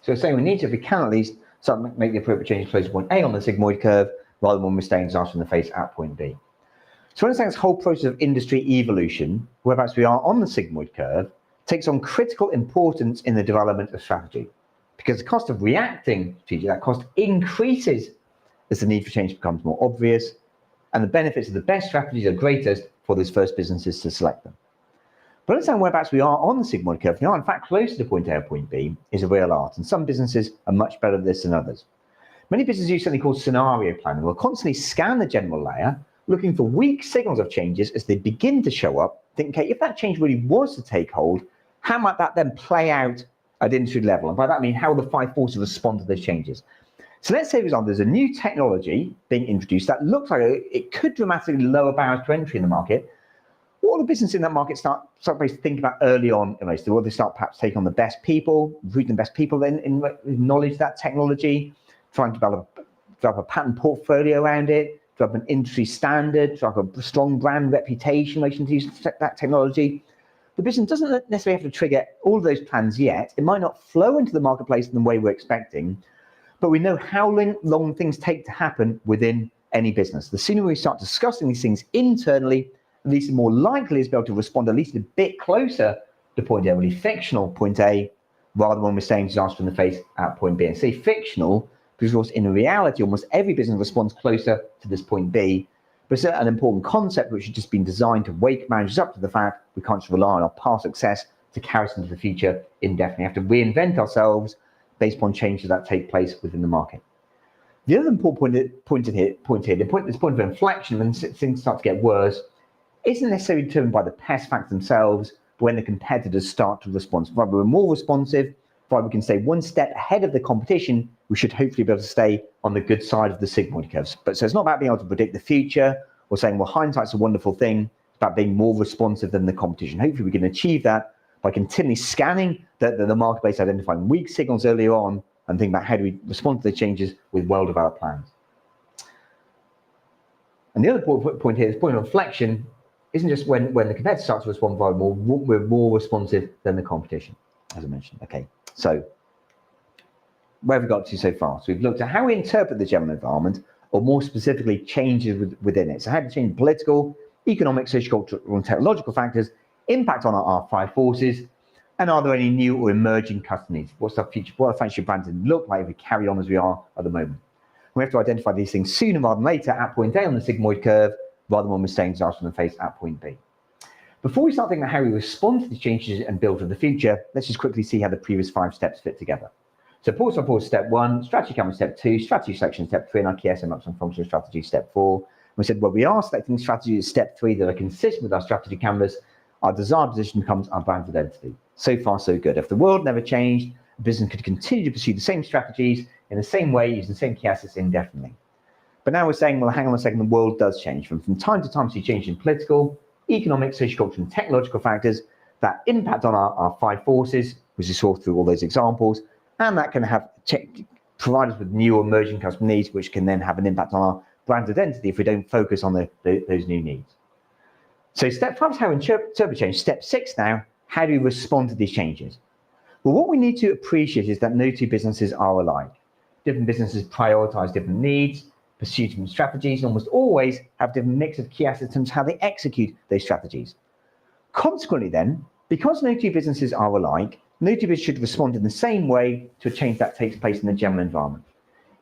So it's saying we need to, if we can at least, start to make the appropriate change close to point A on the sigmoid curve, rather than when we're staying disaster in the face at point B. So when it's saying this whole process of industry evolution, whereabouts we are on the sigmoid curve, takes on critical importance in the development of strategy. Because the cost of reacting to that cost increases as the need for change becomes more obvious, and the benefits of the best strategies are greatest for those first businesses to select them. But understanding whereabouts we are on the sigmoid curve, we are in fact closer to point A or point B, is a real art, and some businesses are much better at this than others. Many businesses use something called scenario planning. They'll constantly scan the general layer, looking for weak signals of changes as they begin to show up, think, okay, if that change really was to take hold, how might that then play out at industry level? And by that I mean, how will the five forces respond to those changes? So let's say, for example, there's a new technology being introduced that looks like it could dramatically lower barriers to entry in the market. What will the business in that market start thinking about early on in race? Will they start perhaps taking on the best people, recruiting the best people then in knowledge of that technology, trying to develop a patent portfolio around it, develop an industry standard, develop a strong brand reputation in relation to use that technology? The business doesn't necessarily have to trigger all of those plans yet. It might not flow into the marketplace in the way we're expecting, but we know how long things take to happen within any business. The sooner we start discussing these things internally, at least the more likely is to be able to respond at least a bit closer to point A, really fictional point A, rather than when we're saying disaster in the face at point B. And say fictional, because of course in reality, almost every business responds closer to this point B, but it's an important concept which has just been designed to wake managers up to the fact we can't just rely on our past success to carry us into the future indefinitely. We have to reinvent ourselves based upon changes that take place within the market. The other important point here, this point of inflection when things start to get worse, isn't necessarily determined by the pest facts themselves, but when the competitors start to respond. So provided we're more responsive, provided we can stay one step ahead of the competition, we should hopefully be able to stay on the good side of the sigmoid curves. But so it's not about being able to predict the future or saying, well, hindsight's a wonderful thing. It's about being more responsive than the competition. Hopefully we can achieve that by continually scanning the marketplace, identifying weak signals earlier on, and think about how do we respond to the changes with well-developed plans. And the other point here, this point of inflection, isn't just when the competitors start to respond very more, we're more responsive than the competition, as I mentioned. Okay, so where have we got to so far? So we've looked at how we interpret the general environment, or more specifically, changes within it. So how do change political, economic, sociocultural, and technological factors impact on our five forces, and are there any new or emerging customer needs? What's our future? What our future brands look like if we carry on as we are at the moment? We have to identify these things sooner rather than later at point A on the sigmoid curve, rather than when we're staying disaster in the face at point B. Before we start thinking about how we respond to these changes and build for the future, let's just quickly see how the previous 5 steps fit together. So pause step 1, strategy canvas step 2, strategy selection step 3, and our key SM and functional strategy step 4. We said, well, we are selecting strategies at step 3 that are consistent with our strategy canvas. Our desired position becomes our brand identity. So far, so good. If the world never changed, a business could continue to pursue the same strategies in the same way, using the same key assets indefinitely. But now we're saying, well, hang on a second, the world does change. From time to time, we see change in political, economic, sociocultural, and technological factors that impact on our 5 forces, which we saw through all those examples, and that can provide us with new emerging customer needs, which can then have an impact on our brand identity if we don't focus on those new needs. So step 5 is how we interpret change. Step 6 now, how do we respond to these changes? Well, what we need to appreciate is that no two businesses are alike. Different businesses prioritize different needs, pursue different strategies, and almost always have different mix of key assets in terms of how they execute those strategies. Consequently then, because no two businesses are alike, no two businesses should respond in the same way to a change that takes place in the general environment.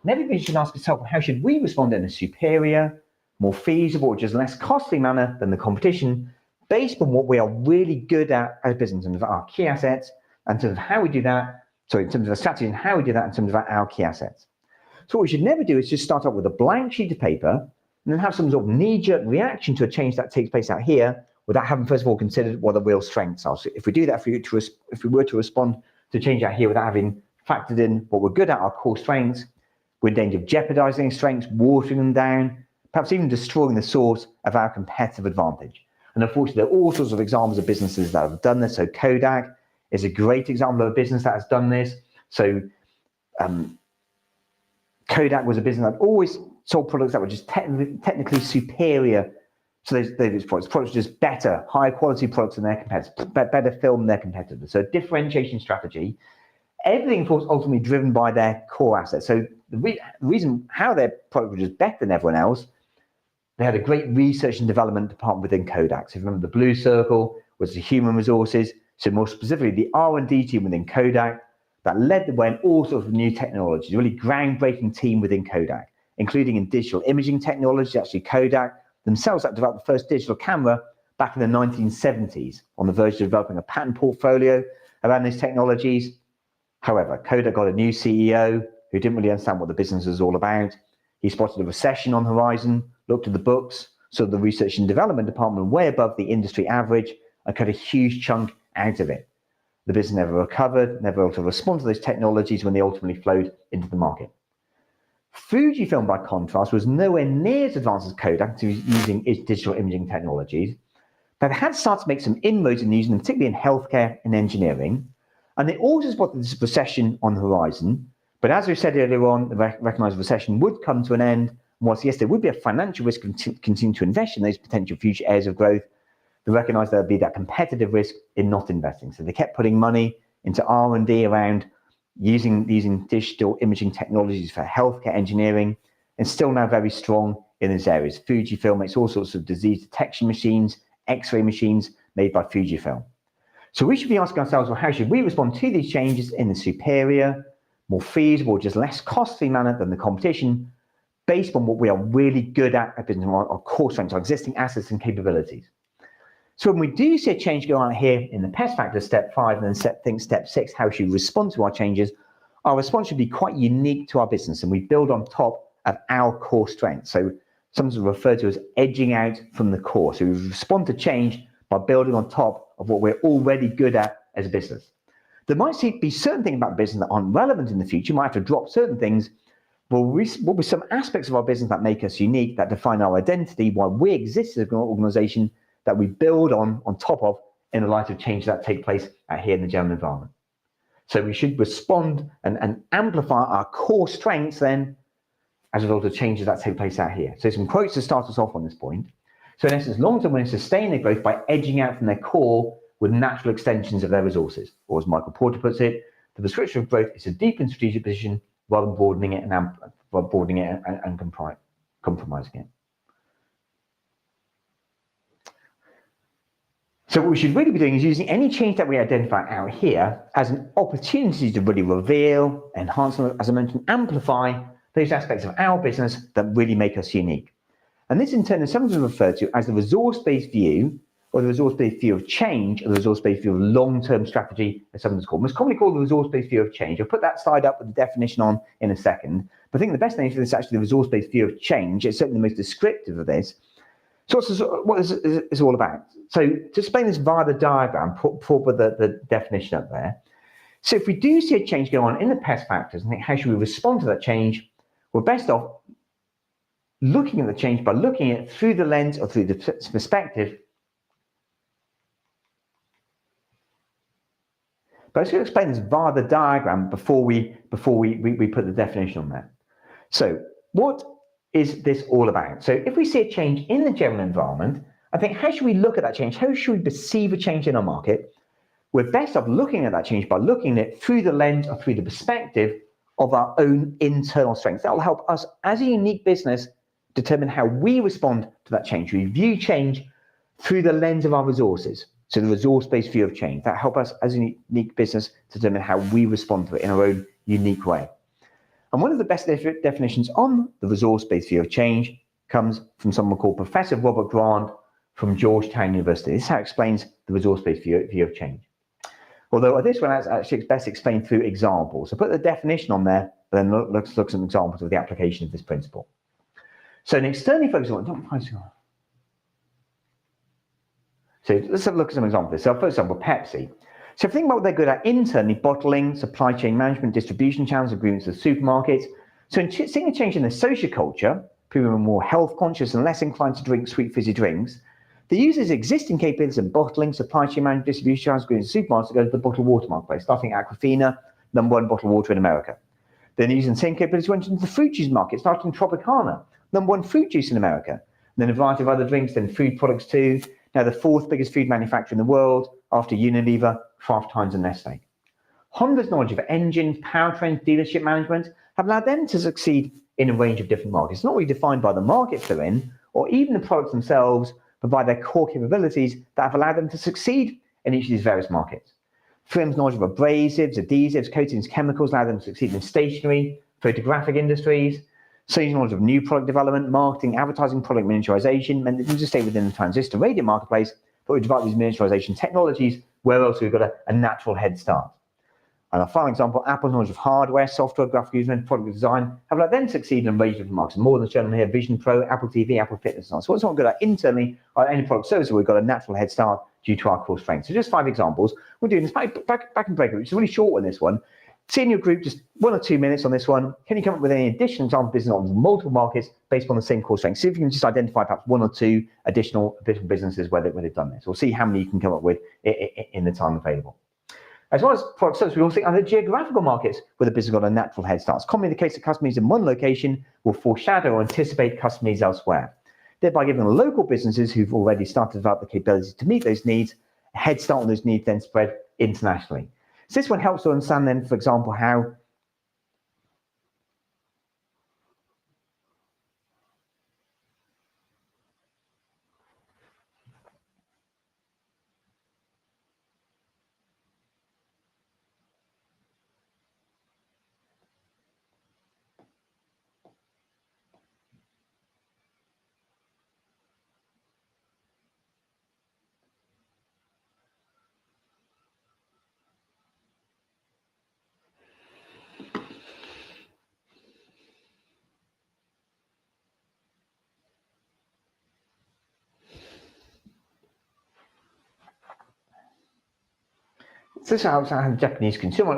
And everybody should ask itself, how should we respond in a superior, more feasible, or just less costly manner than the competition, based on what we are really good at as a business in terms of our key assets, and in terms of how we do that, in terms of a strategy and how we do that in terms of our key assets. So what we should never do is just start off with a blank sheet of paper and then have some sort of knee-jerk reaction to a change that takes place out here without having, first of all, considered what the real strengths are. So if we do that, if we were to respond to change out here without having factored in what we're good at, our core strengths, we're in danger of jeopardizing strengths, watering them down, perhaps even destroying the source of our competitive advantage. And unfortunately, there are all sorts of examples of businesses that have done this. So Kodak is a great example of a business that has done this. So Kodak was a business that always sold products that were just technically superior to those products. Products were just better, higher quality products than their competitors, better film than their competitors. So a differentiation strategy Everything, of course, ultimately driven by their core assets. So the reason how their product was just better than everyone else, they had a great research and development department within Kodak. So if you remember, the blue circle was the human resources. So more specifically, the R&D team within Kodak that led the way in all sorts of new technologies, a really groundbreaking team within Kodak, including in digital imaging technology. Actually, Kodak themselves that developed the first digital camera back in the 1970s, on the verge of developing a patent portfolio around these technologies. However, Kodak got a new CEO who didn't really understand what the business was all about. He spotted a recession on the horizon, looked at the books, saw the research and development department way above the industry average, and cut a huge chunk out of it. The business never recovered, never able to respond to those technologies when they ultimately flowed into the market. Fujifilm, by contrast, was nowhere near as advanced as Kodak using its digital imaging technologies, but had started to make some inroads in using them, particularly in healthcare and engineering. And they also spotted this recession on the horizon. But as we said earlier on, the recognized recession would come to an end. And whilst, yes, there would be a financial risk to continue to invest in those potential future areas of growth, they recognized there would be that competitive risk in not investing. So they kept putting money into R&D around using digital imaging technologies for healthcare engineering, and still now very strong in these areas. Fujifilm makes all sorts of disease detection machines, X-ray machines made by Fujifilm. So we should be asking ourselves, well, how should we respond to these changes in a superior, more feasible, just less costly manner than the competition, based on what we are really good at business, our core strengths, our existing assets and capabilities. So when we do see a change go on here in the PES factor, step 5, and then step 6, how should we respond to our changes, our response should be quite unique to our business, and we build on top of our core strengths. So sometimes referred to as edging out from the core. So we respond to change by building on top of what we're already good at as a business. There might be certain things about the business that aren't relevant in the future. You might have to drop certain things. But will be some aspects of our business that make us unique, that define our identity, why we exist as an organization, that we build on top of in the light of change that take place out here in the general environment. So we should respond and amplify our core strengths then as a result of changes that take place out here. So some quotes to start us off on this point. So in essence, long-term winners sustain their growth by edging out from their core with natural extensions of their resources. Or as Michael Porter puts it, the prescription of growth is to deepen strategic position rather than broadening it and compromising it. So what we should really be doing is using any change that we identify out here as an opportunity to really reveal, enhance, as I mentioned, amplify those aspects of our business that really make us unique. And this in turn is sometimes referred to as the resource-based view, or the resource-based view of change, or the resource-based view of long-term strategy, as sometimes called. Most commonly called the resource-based view of change. I'll put that slide up with the definition on in a second. But I think the best thing for this is actually the resource-based view of change. It's certainly the most descriptive of this. So what is this all about? So to explain this via the diagram, put the definition up there. So if we do see a change go on in the PES factors, and think how should we respond to that change? We're best off looking at the change by looking at it through the lens or through the perspective. But I was going to explain this via the diagram before we put the definition on there. So what is this all about? So if we see a change in the general environment, I think how should we look at that change? How should we perceive a change in our market? We're best off looking at that change by looking at it through the lens or through the perspective of our own internal strengths. That will help us as a unique business determine how we respond to that change. We view change through the lens of our resources. So the resource-based view of change, that help us as a unique business determine how we respond to it in our own unique way. And one of the best definitions on the resource-based view of change comes from someone called Professor Robert Grant from Georgetown University. This is how it explains the resource-based view of change. Although this one is actually best explained through examples. So put the definition on there, and then let's look at some examples of the application of this principle. So an externally focused So let's look at some examples. So for example, Pepsi. So if you think about what they're good at internally, bottling, supply chain management, distribution channels, agreements with supermarkets. So in seeing a change in the social culture, people are more health conscious and less inclined to drink sweet fizzy drinks. They use its existing capabilities in bottling, supply chain management, distribution channels, agreements with supermarkets to go to the bottled water marketplace, starting Aquafina, #1 bottled water in America. Then using the same capabilities went into the fruit juice market, starting Tropicana, #1 fruit juice in America. And then a variety of other drinks, then food products too. Now the 4th biggest food manufacturer in the world after Unilever, Kraft Heinz and Nestle. Honda's knowledge of engines, powertrains, dealership management have allowed them to succeed in a range of different markets. It's not really defined by the markets they're in, or even the products themselves, but by their core capabilities that have allowed them to succeed in each of these various markets. 3M's knowledge of abrasives, adhesives, coatings, chemicals allowed them to succeed in stationery, photographic industries. Sony's knowledge of new product development, marketing, advertising, product miniaturization meant that we just stay within the transistor radio marketplace, but we develop these miniaturization technologies where else we've got a natural head start. And a final example, Apple's knowledge of hardware, software, graphic user, product design have allowed them to succeed in a range of different markets. More than shown on here, Vision Pro, Apple TV, Apple Fitness, and so on. So what's not good at internally or any product service, we've got a natural head start due to our core strengths. So just 5 examples. We're doing this back and break, which is really short on this one. See in your group just 1 or 2 minutes on this one. Can you come up with any additional example business on multiple markets based on the same core strengths? See if you can just identify perhaps 1 or 2 additional businesses where they've done this. We'll see how many you can come up with in the time available. As well as product service, we also think other geographical markets where the business got a natural head start. It's commonly the case that customers in one location will foreshadow or anticipate customer needs elsewhere, thereby giving the local businesses who've already started to develop the capabilities to meet those needs a head start on those needs, then spread internationally. So this one helps to understand then, for example, how this is how the Japanese consumer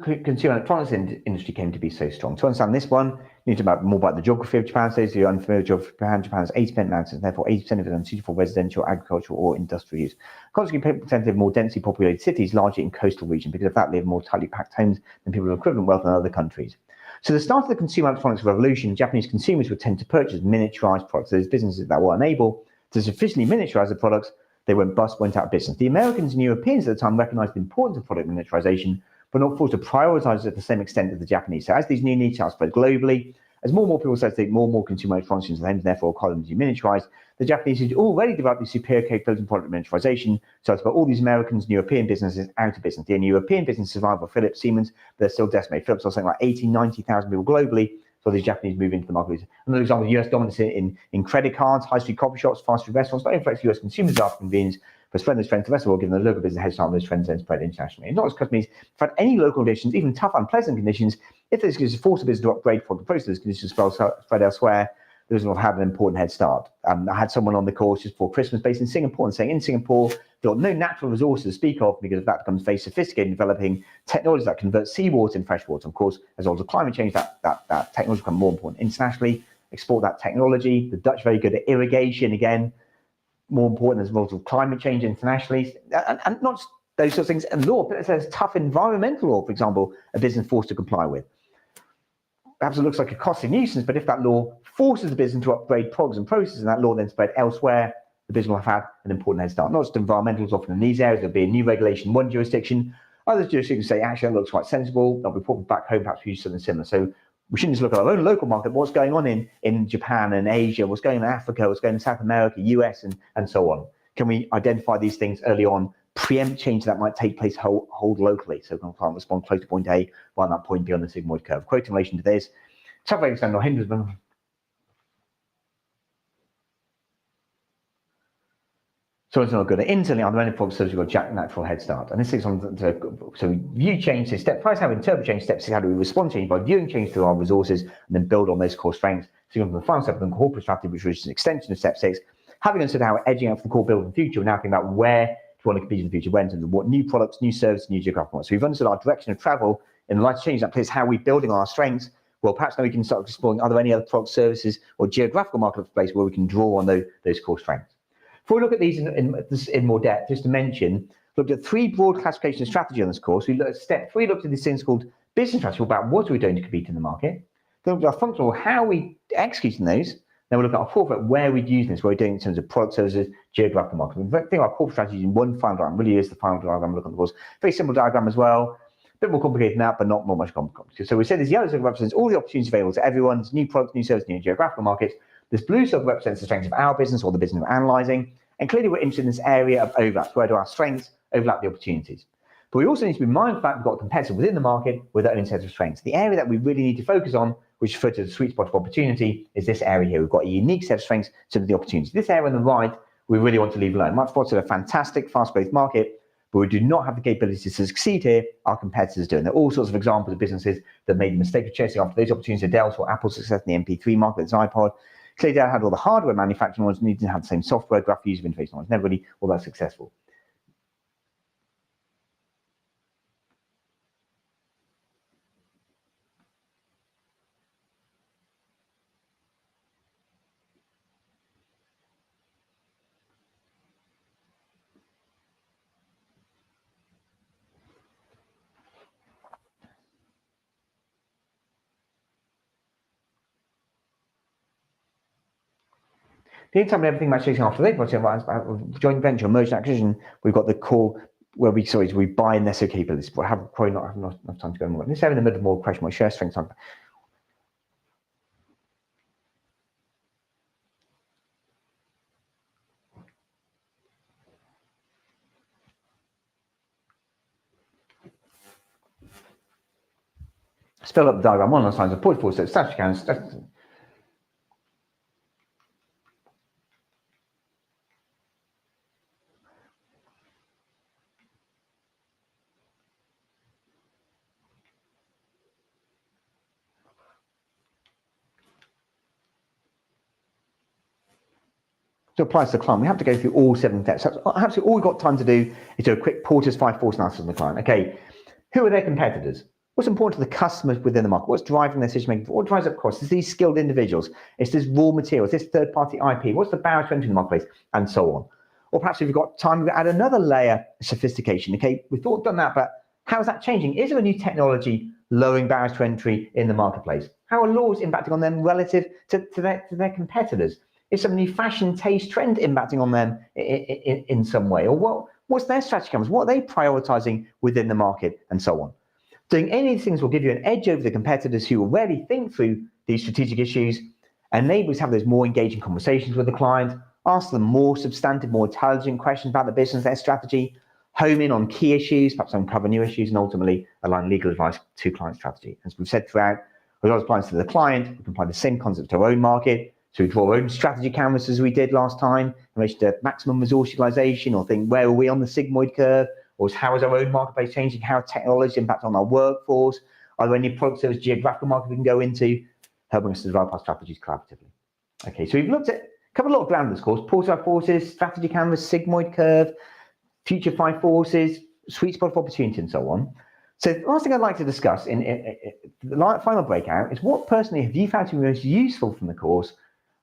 electronics industry came to be so strong. To understand this one, you need to know more about the geography of Japan. So if you're unfamiliar with geography of Japan, Japan has 80% mountains, and therefore 80% of it is unsuited for residential, agricultural, or industrial use. Consequently, people tend to live in more densely populated cities, largely in coastal regions, because of that, live more tightly packed homes than people of equivalent wealth in other countries. So the start of the consumer electronics revolution, Japanese consumers would tend to purchase miniaturized products. Those businesses that were unable to sufficiently miniaturize the products, they went out of business. The Americans and Europeans at the time recognized the importance of product miniaturization, but not forced to prioritize it at the same extent as the Japanese. So as these new needs are spread globally, as more and more people start to take more and more consumer electronics into their homes, therefore require them to be miniaturized, the Japanese had already developed these superior capabilities in product miniaturization, so it's put all these Americans and European businesses out of business. The only European business survived were Philips, Siemens, but they're still decimated. Philips lost something like 80, 90,000 people globally, so these Japanese move into the market. Another example, US dominance in credit cards, high street coffee shops, fast food restaurants, not reflects US consumers after convenience, but spread those trends to the rest of the world, giving the local business a head start on those trends and spread internationally. And not as companies found any local conditions, even tough, unpleasant conditions, if this is force a business to upgrade product processes, conditions spread elsewhere, the business will have an important head start. I had someone on the course just before Christmas based in Singapore and saying in Singapore, there are no natural resources to speak of because that becomes very sophisticated in developing technologies that convert seawater into fresh water. Of course, as well as climate change, that technology becomes more important internationally, export that technology. The Dutch very good at irrigation, again, more important as a result of climate change internationally, and not just those sorts of things. And law, but there's tough environmental law, for example, a business forced to comply with. Perhaps it looks like a costly nuisance, but if that law forces the business to upgrade products and processes, and that law then spread elsewhere, the business will have had an important head start. Not just environmentals, often in these areas, there'll be a new regulation in one jurisdiction. Other jurisdictions say, actually, that looks quite sensible. They'll be put back home, perhaps we use something similar. So we shouldn't just look at our own local market, what's going on in Japan and Asia, what's going on in Africa, what's going on in South America, US, and so on. Can we identify these things early on, preempt change that might take place hold locally? So we can respond close to point A, while that point B on the sigmoid curve. Quote in relation to this, tough way to stand or hindrance. So it's not good. Internally, on the many products, we've got natural head start. And this is on so view change. So step 5 is how we interpret change. Step 6, how do we respond to change by viewing change through our resources and then build on those core strengths. So you go from the final step of the corporate strategy, which is an extension of step 6. Having understood how we're edging out from the core build in the future, we're now thinking about where do we want to compete in the future, when, and what new products, new services, new geographical ones. So we've understood our direction of travel in the light of change. That plays how we're building on our strengths. Well, perhaps now we can start exploring, are there any other product services or geographical marketplace where we can draw on those core strengths? Before we look at these in more depth, just to mention, looked at 3 broad classification strategy on this course. We looked at step 3, looked at these things called business strategy, about what are we doing to compete in the market. Then looked at our functional, how are we executing those. Then we look at our corporate, where we're using this, what we're doing in terms of product services, geographical marketing. We think our corporate strategy in one final diagram, really is the final diagram we look at the course. Very simple diagram as well. bit more complicated than that, but not much complicated. So we said this yellow circle represents all the opportunities available to everyone, new products, new services, new geographical markets. This blue circle represents the strengths of our business or the business we're analysing. And clearly we're interested in this area of overlaps. Where do our strengths overlap the opportunities? But we also need to be mindful of the fact we've got a competitor within the market with their own set of strengths. The area that we really need to focus on, which refers to the sweet spot of opportunity, is this area here. We've got a unique set of strengths to the opportunity. This area on the right, we really want to leave alone. Multistreaming is a fantastic, fast-growth market, but we do not have the capability to succeed here. Our competitors do. And there are all sorts of examples of businesses that made the mistake of chasing after those opportunities. Dell saw Apple's success in the MP3 market with its iPod. Clearly, Dell had all the hardware manufacturing knowledge, needed to have the same software, graphic user interface knowledge, never really all that successful. Anytime everything about chasing after joint venture, merger, acquisition, we've got the core where we buy and necessary capabilities, but have probably not enough time to go more. Let's have in the middle more question, my share strengths. Let's fill up the diagram one last time. The portfolio set strategy accounts. To apply to the client, we have to go through all 7 steps. Absolutely all we've got time to do is do a quick Porter's 5 force analysis on the client. Okay, who are their competitors? What's important to the customers within the market? What's driving their decision making? What drives up costs? Is these skilled individuals? Is this raw materials? Is this third-party IP? What's the barrier to entry in the marketplace? And so on. Or perhaps if we've got time, we add another layer of sophistication. Okay, we've done that, but how is that changing? Is there a new technology lowering barriers to entry in the marketplace? How are laws impacting on them relative to their competitors? Is some new fashion, taste, trend impacting on them in some way? Or what's their strategy? What are they prioritizing within the market and so on? Doing any of these things will give you an edge over the competitors who already think through these strategic issues, enable us to have those more engaging conversations with the client, ask them more substantive, more intelligent questions about the business, their strategy, home in on key issues, perhaps uncover new issues, and ultimately align legal advice to client strategy. As we've said throughout, as well as applying to the client, we can apply the same concept to our own market. So we draw our own strategy canvas as we did last time in relation to maximum resource utilization, or think where are we on the sigmoid curve, or how is our own marketplace changing, how technology impacts on our workforce, are there any product service geographical market we can go into, helping us to develop our strategies collaboratively. Okay, so we've covered a lot of ground in this course: Porter 5 forces, strategy canvas, sigmoid curve, future 5 forces, sweet spot of opportunity, and so on. So the last thing I'd like to discuss in the final breakout is what personally have you found to be most useful from the course,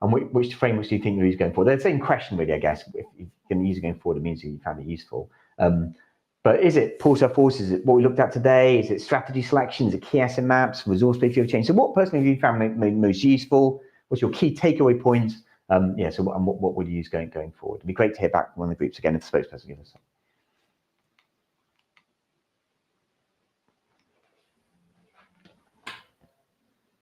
and which frameworks do you think you're using going forward? They're the same question, really, I guess. If you're going to use it going forward, it means that you found it useful. But is it Porter forces? Is it what we looked at today? Is it strategy selection? Is it key asset maps, resource based change? So what personally have you found most useful? What's your key takeaway points? So what would you use going forward? It'd be great to hear back from one of the groups again if the spokesperson gives us some.